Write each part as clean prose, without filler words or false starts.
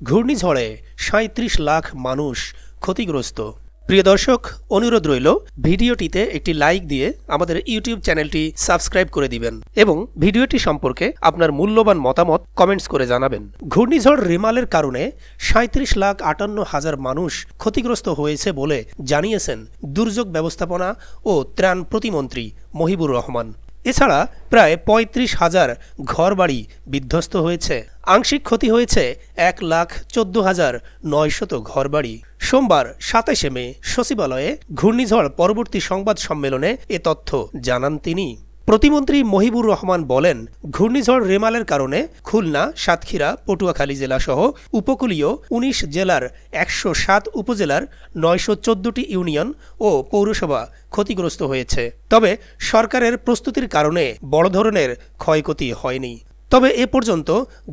ঘূর্ণিঝড়ে ৩৭ লাখ মানুষ ক্ষতিগ্রস্ত। প্রিয় দর্শক, অনুরোধ রইল ভিডিওটিতে একটি লাইক দিয়ে আমাদের ইউটিউব চ্যানেলটি সাবস্ক্রাইব করে দিবেন এবং ভিডিওটি সম্পর্কে আপনার মূল্যবান মতামত কমেন্টস করে জানাবেন। ঘূর্ণিঝড় রেমালের কারণে ৩৭,৫৮,০০০ মানুষ ক্ষতিগ্রস্ত হয়েছে বলে জানিয়েছেন দুর্যোগ ব্যবস্থাপনা ও ত্রাণ প্রতিমন্ত্রী মহিবুর রহমান। এছাড়া প্রায় ৩৫,০০০ ঘরবাড়ি বিধ্বস্ত হয়েছে। আংশিক ক্ষতি হয়েছে ১,১৪,৯০০ ঘরবাড়ি। সোমবার ২৭শে মে সচিবালয়ে ঘূর্ণিঝড় পরবর্তী সংবাদ সম্মেলনে এ তথ্য জানান তিনি। প্রতিমন্ত্রী মহিবুর রহমান বলেন, ঘূর্ণিঝড় রেমালের কারণে খুলনা, সাতক্ষীরা, পটুয়াখালী জেলাসহ উপকূলীয় ১৯ জেলার ১০৭ উপজেলার ৯১৪টি ইউনিয়ন ও পৌরসভা ক্ষতিগ্রস্ত হয়েছে। তবে সরকারের প্রস্তুতির কারণে বড় ধরনের ক্ষয়ক্ষতি হয়নি। তবে এ পর্যন্ত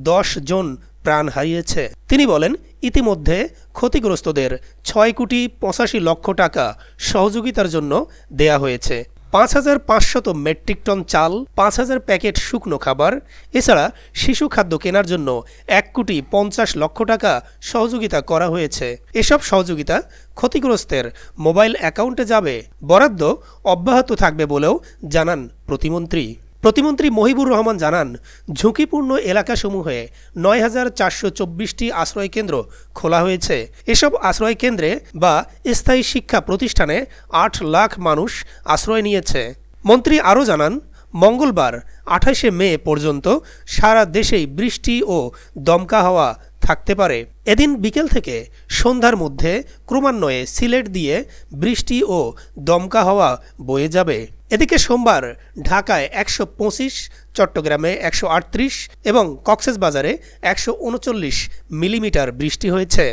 ১০ জন প্রাণ হারিয়েছে। তিনি বলেন, ইতিমধ্যে ক্ষতিগ্রস্তদের ৬,৮৫,০০,০০০ টাকা সহযোগিতার জন্য দেয়া হয়েছে। ৫,৫০০ মেট্রিক টন চাল, ৫,০০০ প্যাকেট শুকনো খাবার, এছাড়া শিশু খাদ্য কেনার জন্য ১,৫০,০০,০০০ টাকা সহযোগিতা করা হয়েছে। এসব সহযোগিতা ক্ষতিগ্রস্তের মোবাইল অ্যাকাউন্টে যাবে। বরাদ্দ অব্যাহত থাকবে বলেও জানান প্রতিমন্ত্রী। প্রতিমন্ত্রী মহিবুর রহমান জানান, ঝুঁকিপূর্ণ এলাকাসমূহে ৯,৪২৪টি আশ্রয়কেন্দ্র খোলা হয়েছে। এসব আশ্রয়কেন্দ্রে বা স্থায়ী শিক্ষা প্রতিষ্ঠানে ৮ লাখ মানুষ আশ্রয় নিয়েছে। মন্ত্রী আরও জানান, মঙ্গলবার ২৮শে মে পর্যন্ত সারা দেশেই বৃষ্টি ও দমকা হাওয়া থাকতে পারে। এদিন বিকেল থেকে সন্ধ্যার মধ্যে ক্রমান্বয়ে সিলেট দিয়ে বৃষ্টি ও দমকা হাওয়া বয়ে যাবে। এদিকে সোমবার ঢাকায় ১২৫, চট্টগ্রামে ১৩৮ এবং কক্সবাজারে ১৩৯ মিলিমিটার বৃষ্টি হয়েছে।